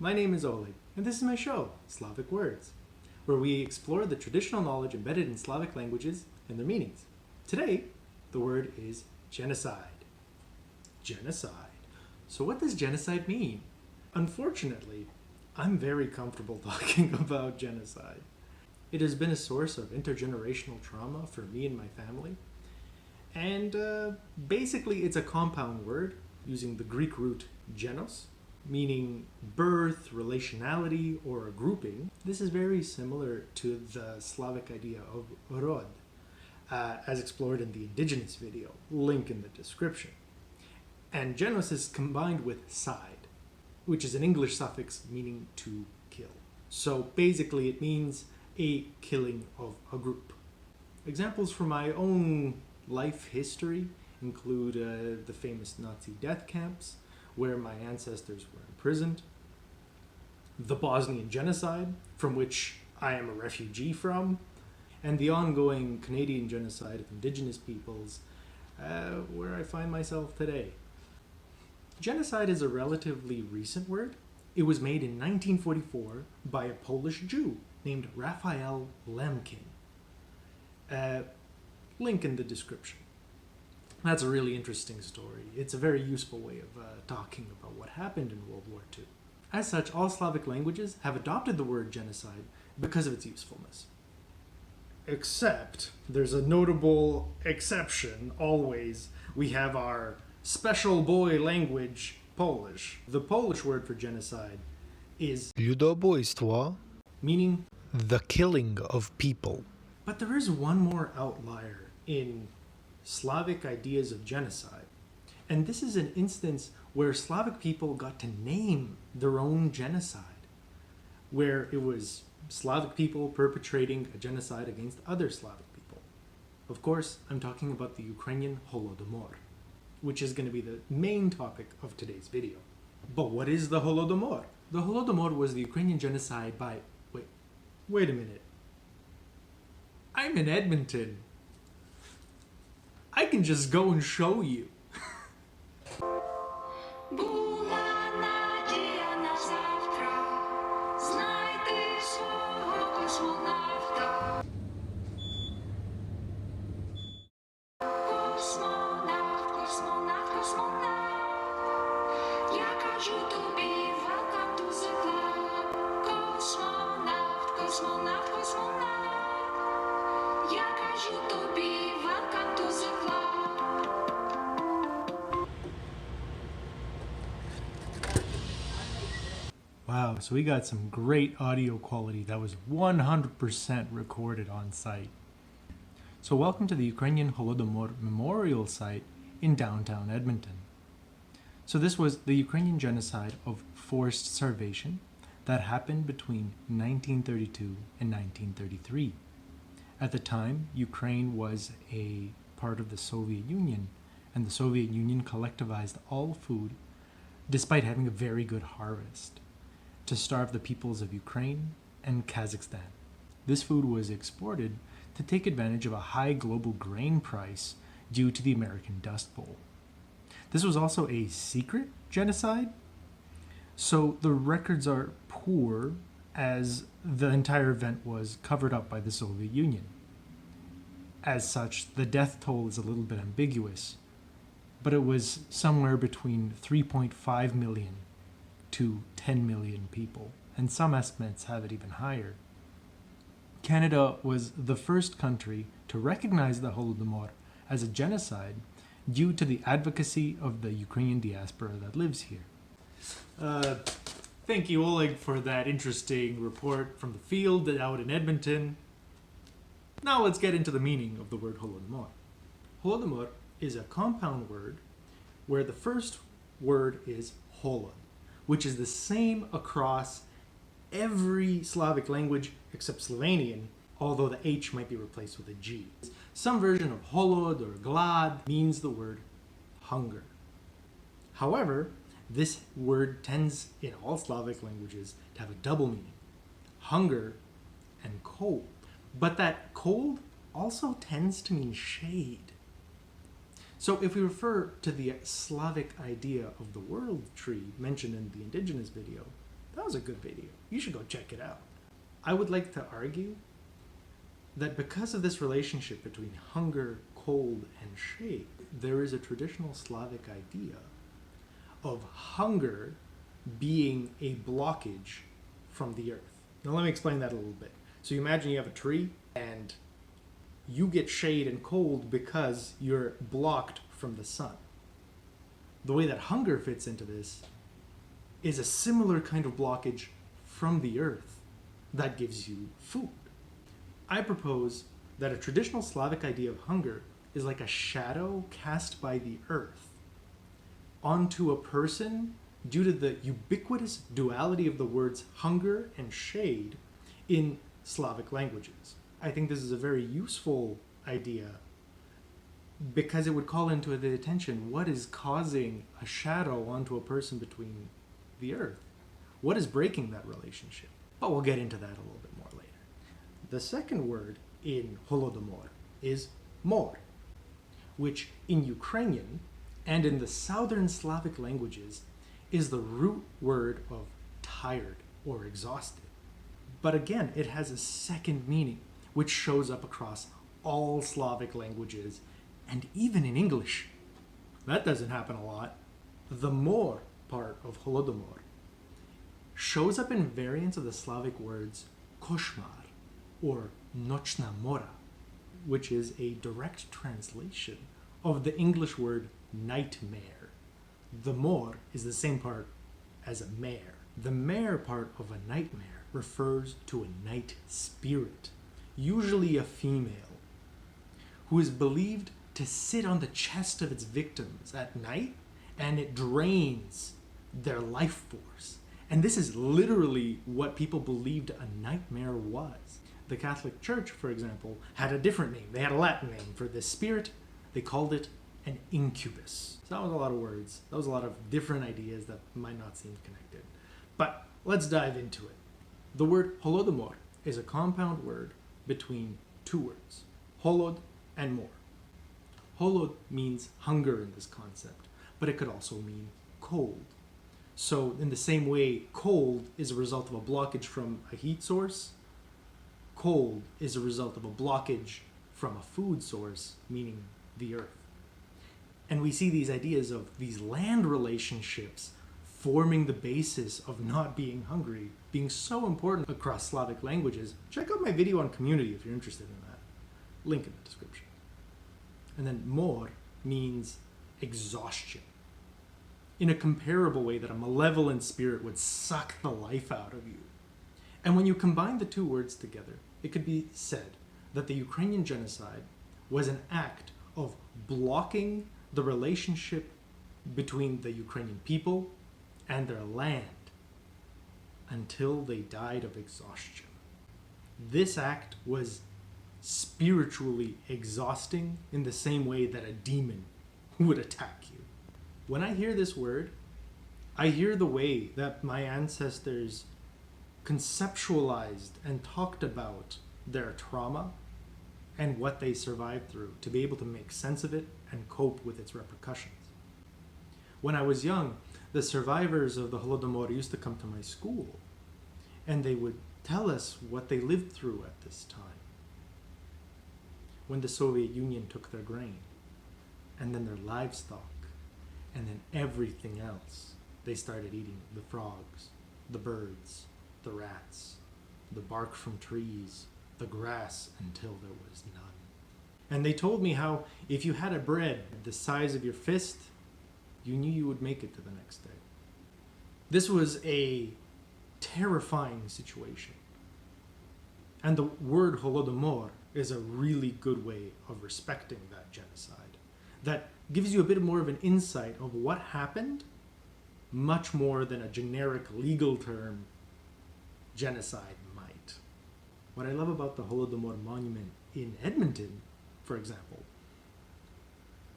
my name is Oleg, and this is my show, Slavic Words, where we explore the traditional knowledge embedded in Slavic languages and their meanings. Today, the word is genocide. Genocide. So what does genocide mean? Unfortunately, I'm very comfortable talking about genocide. It has been a source of intergenerational trauma for me and my family. And basically, it's a compound word using the Greek root genos, meaning birth, relationality, or a grouping. This is very similar to the Slavic idea of rod, as explored in the Indigenous video, link in the description. And genos is combined with side, which is an English suffix meaning to kill. So basically it means a killing of a group. Examples from my own life history include the famous Nazi death camps, where my ancestors were imprisoned, the Bosnian genocide, from which I am a refugee from, and the ongoing Canadian genocide of Indigenous peoples, where I find myself today. Genocide is a relatively recent word. It was made in 1944 by a Polish Jew named Raphael Lemkin. Link in the description. That's a really interesting story. It's a very useful way of talking about what happened in World War II. As such, all Slavic languages have adopted the word genocide because of its usefulness. Except, there's a notable exception always. We have our special boy language, Polish. The Polish word for genocide is Ludobójstwo, meaning the killing of people. But there is one more outlier in Slavic ideas of genocide. And this is an instance where Slavic people got to name their own genocide, where it was Slavic people perpetrating a genocide against other Slavic people. Of course, I'm talking about the Ukrainian Holodomor, which is going to be the main topic of today's video. But what is the Holodomor? The Holodomor was the Ukrainian genocide by... Wait a minute. I'm in Edmonton. I can just go and show you. Wow, so we got some great audio quality that was 100% recorded on site. So welcome to the Ukrainian Holodomor Memorial Site in downtown Edmonton. So this was the Ukrainian genocide of forced starvation that happened between 1932 and 1933. At the time, Ukraine was a part of the Soviet Union, and the Soviet Union collectivized all food despite having a very good harvest, to starve the peoples of Ukraine and Kazakhstan. This food was exported to take advantage of a high global grain price due to the American Dust Bowl. This was also a secret genocide, so the records are poor as the entire event was covered up by the Soviet Union. As such, the death toll is a little bit ambiguous, but it was somewhere between 3.5 million to 10 million people, and some estimates have it even higher. Canada was the first country to recognize the Holodomor as a genocide due to the advocacy of the Ukrainian diaspora that lives here. Thank you, Oleg, for that interesting report from the field out in Edmonton. Now let's get into the meaning of the word Holodomor. Holodomor is a compound word where the first word is holod, which is the same across every Slavic language except Slovenian, although the H might be replaced with a G. Some version of holod or glad means the word hunger. However, this word tends in all Slavic languages to have a double meaning, hunger and cold. But that cold also tends to mean shade. So if we refer to the Slavic idea of the world tree mentioned in the Indigenous video, That was a good video. You should go check it out. I would like to argue that because of this relationship between hunger, cold, and shade, there is a traditional Slavic idea of hunger being a blockage from the earth. Now let me explain that a little bit. So you imagine you have a tree and you get shade and cold because you're blocked from the sun. The way that hunger fits into this is a similar kind of blockage from the earth that gives you food. I propose that a traditional Slavic idea of hunger is like a shadow cast by the earth onto a person due to the ubiquitous duality of the words hunger and shade in Slavic languages. I think this is a very useful idea because it would call into the attention what is causing a shadow onto a person between the earth. What is breaking that relationship? But we'll get into that a little bit more later. The second word in Holodomor is mor, which in Ukrainian and in the southern Slavic languages is the root word of tired or exhausted. But again, it has a second meaning, which shows up across all Slavic languages and even in English. That doesn't happen a lot. The mor part of Holodomor shows up in variants of the Slavic words koshmar or nochna mora, which is a direct translation of the English word nightmare. The mor is the same part as a mare. The mare part of a nightmare refers to a night spirit, usually a female, who is believed to sit on the chest of its victims at night, and it drains their life force. And this is literally what people believed a nightmare was. The Catholic Church, for example, had a different name. They had a Latin name for this spirit. They called it an incubus. So that was a lot of words. That was a lot of different ideas that might not seem connected. But let's dive into it. The word Holodomor is a compound word between two words, holod and mor. Holod means hunger in this concept, but it could also mean cold. So in the same way, cold is a result of a blockage from a heat source, cold is a result of a blockage from a food source, meaning the earth. And we see these ideas of these land relationships forming the basis of not being hungry, being so important across Slavic languages. Check out my video on community if you're interested in that. Link in the description. And then mor means exhaustion, in a comparable way that a malevolent spirit would suck the life out of you. And when you combine the two words together, it could be said that the Ukrainian genocide was an act of blocking the relationship between the Ukrainian people and their land until they died of exhaustion. This act was spiritually exhausting in the same way that a demon would attack you. When I hear this word, I hear the way that my ancestors conceptualized and talked about their trauma and what they survived through to be able to make sense of it and cope with its repercussions. When I was young, the survivors of the Holodomor used to come to my school, and they would tell us what they lived through at this time. When the Soviet Union took their grain, and then their livestock, and then everything else. They started eating the frogs, the birds, the rats, the bark from trees, the grass, until there was none. And they told me how if you had a bread the size of your fist, you knew you would make it to the next day. This was a terrifying situation. And the word Holodomor is a really good way of respecting that genocide. That gives you a bit more of an insight of what happened, much more than a generic legal term, genocide might. What I love about the Holodomor monument in Edmonton, for example,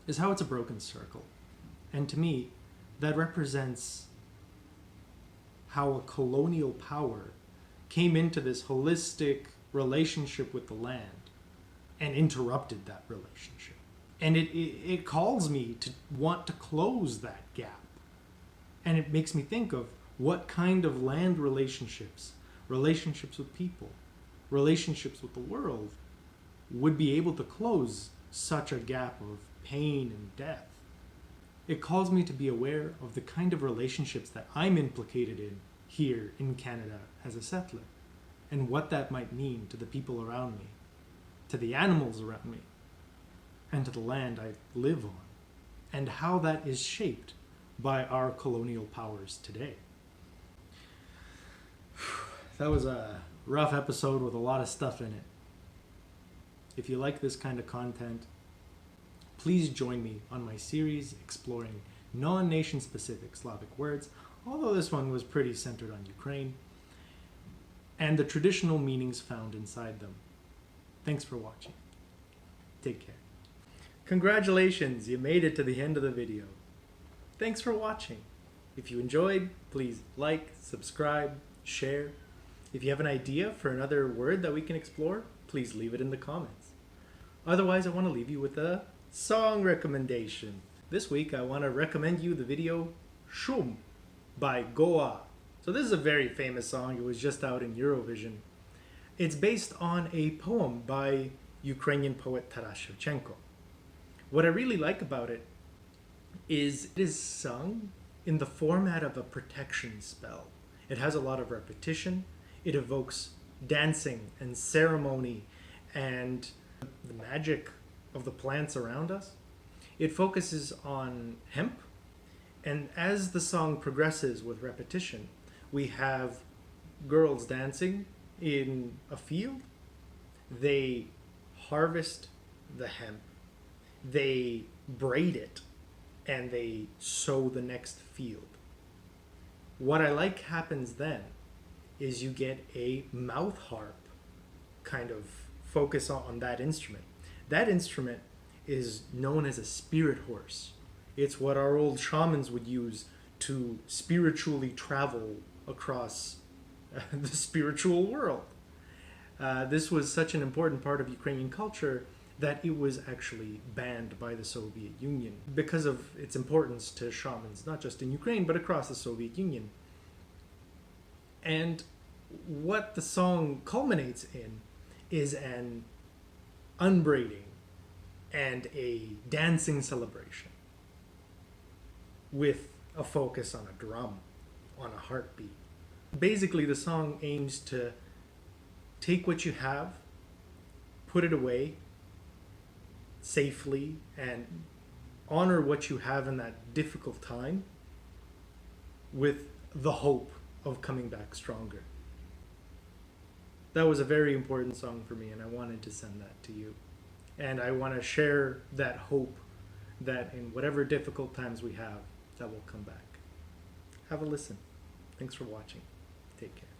is how it's a broken circle. And to me, that represents how a colonial power came into this holistic relationship with the land and interrupted that relationship. And it calls me to want to close that gap. And it makes me think of What kind of land relationships, relationships with people, relationships with the world would be able to close such a gap of pain and death? It calls me to be aware of the kind of relationships that I'm implicated in here in Canada as a settler, and what that might mean to the people around me, to the animals around me, and to the land I live on, and how that is shaped by our colonial powers today. That was a rough episode with a lot of stuff in it. If you like this kind of content, please join me on my series exploring non-nation specific Slavic words, although this one was pretty centered on Ukraine, and the traditional meanings found inside them. Thanks for watching. Take care. Congratulations, you made it to the end of the video. Thanks for watching. If you enjoyed, please like, subscribe, share. If you have an idea for another word that we can explore, please leave it in the comments. Otherwise, I want to leave you with a song recommendation. This week, I want to recommend you the video Shum by Goa. So this is a very famous song. It was just out in Eurovision. It's based on a poem by Ukrainian poet Taras Shevchenko. What I really like about it is sung in the format of a protection spell. It has a lot of repetition. It evokes dancing and ceremony and the magic of the plants around us. It focuses on hemp, and as the song progresses with repetition, we have girls dancing in a field. They harvest the hemp, they braid it, and they sow the next field. What I like happens then is you get a mouth harp kind of focus on that instrument. That instrument is known as a spirit horse. It's what our old shamans would use to spiritually travel across the spiritual world. This was such an important part of Ukrainian culture that it was actually banned by the Soviet Union because of its importance to shamans, not just in Ukraine, but across the Soviet Union. And what the song culminates in is an unbraiding and a dancing celebration with a focus on a drum, on a heartbeat. Basically, the song aims to take what you have, put it away safely, and honor what you have in that difficult time with the hope of coming back stronger. That was a very important song for me, and I wanted to send that to you. And I want to share that hope that in whatever difficult times we have, that will come back. Have a listen. Thanks for watching. Take care.